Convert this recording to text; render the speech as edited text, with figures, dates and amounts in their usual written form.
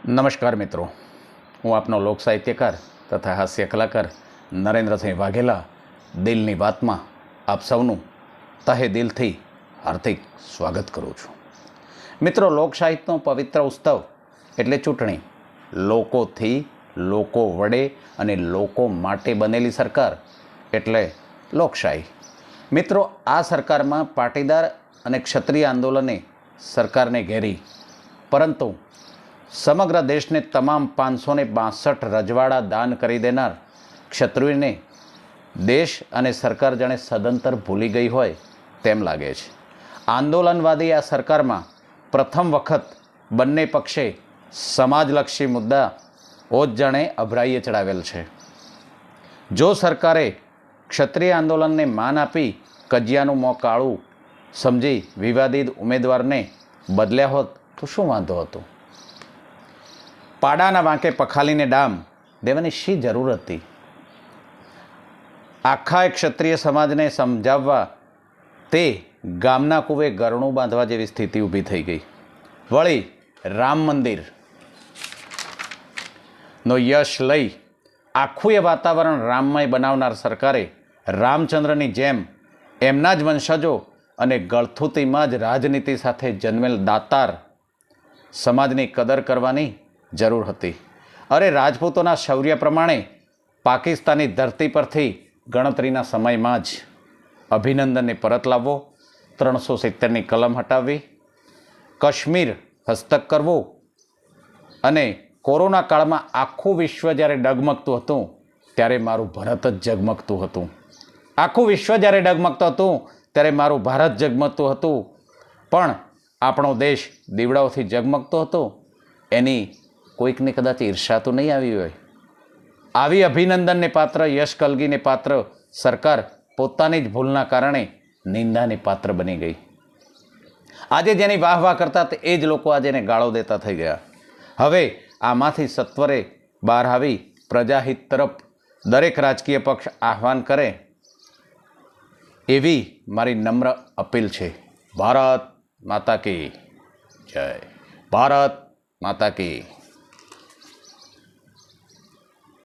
નમસ્કાર મિત્રો, હું આપનો લોક સાહિત્યકાર તથા હાસ્ય કલાકાર નરેન્દ્રસિંહ વાઘેલા દિલની વાતમાં આપ સૌનું તહે દિલથી હાર્દિક સ્વાગત કરું છું. મિત્રો, લોક સાહિત્યનો પવિત્ર ઉત્સવ એટલે ચૂંટણી. લોકોથી, લોકો વડે અને લોકો માટે બનેલી સરકાર એટલે લોકશાહી. મિત્રો, આ સરકારમાં પાટીદાર અને ક્ષત્રિય આંદોલને સરકારને ઘેરી, પરંતુ સમગ્ર દેશને તમામ 562 રજવાડા દાન કરી દેનાર ક્ષત્રિયોને દેશ અને સરકાર જાણે સદંતર ભૂલી ગઈ હોય તેમ લાગે છે. આંદોલનવાદી આ સરકારમાં પ્રથમ વખત બંને પક્ષે સમાજલક્ષી મુદ્દા ઓજ જાણે અભરાઈએ ચડાવેલ છે. જો સરકારે ક્ષત્રિય આંદોલનને માન આપી કજિયાનું મોં કાળું સમજી વિવાદિત ઉમેદવારને બદલ્યા હોત તો શું વાંધો હતો? પાડાના વાંકે પખાલીને ડામ દેવાની શી જરૂર હતી? આખા ક્ષત્રિય સમાજને સમજાવવા તે ગામના કૂવે ગરણું બાંધવા જેવી સ્થિતિ ઊભી થઈ ગઈ. વળી રામ મંદિરનો યશ લઈ આખું એ વાતાવરણ રામમય બનાવનાર સરકારે રામચંદ્રની જેમ એમના જ વંશજો અને ગળથુતીમાં જ રાજનીતિ સાથે જન્મેલ દાતાર સમાજની કદર કરવાની જરૂર હતી. અરે, રાજપૂતોના શૌર્ય પ્રમાણે પાકિસ્તાની ધરતી પરથી ગણતરીના સમયમાં જ અભિનંદનને પરત લાવવો, 370ની કલમ હટાવવી, કાશ્મીર હસ્તક કરવું અને કોરોના કાળમાં આખું વિશ્વ જ્યારે ડગમગતું હતું ત્યારે મારું ભારત જ ઝગમગતું હતું. આખું વિશ્વ જ્યારે ડગમગતું હતું ત્યારે મારું ભારત ઝગમગતું હતું. પણ આપણો દેશ દીવડાઓથી ઝગમગતો હતો, એની કોઈકને કદાચ ઈર્ષા તો નહીં આવી હોય. આવી અભિનંદનને પાત્ર, યશ કલગીને પાત્ર સરકાર પોતાની જ ભૂલના કારણે નિંદાને પાત્ર બની ગઈ. આજે જેની વાહ વાહ કરતા એ જ લોકો આજે એને ગાળો દેતા થઈ ગયા. હવે આમાંથી સત્વરે બહાર આવી પ્રજાહિત તરફ દરેક રાજકીય પક્ષ આહ્વાન કરે એવી મારી નમ્ર અપીલ છે. ભારત માતા કી જય. ભારત માતા કી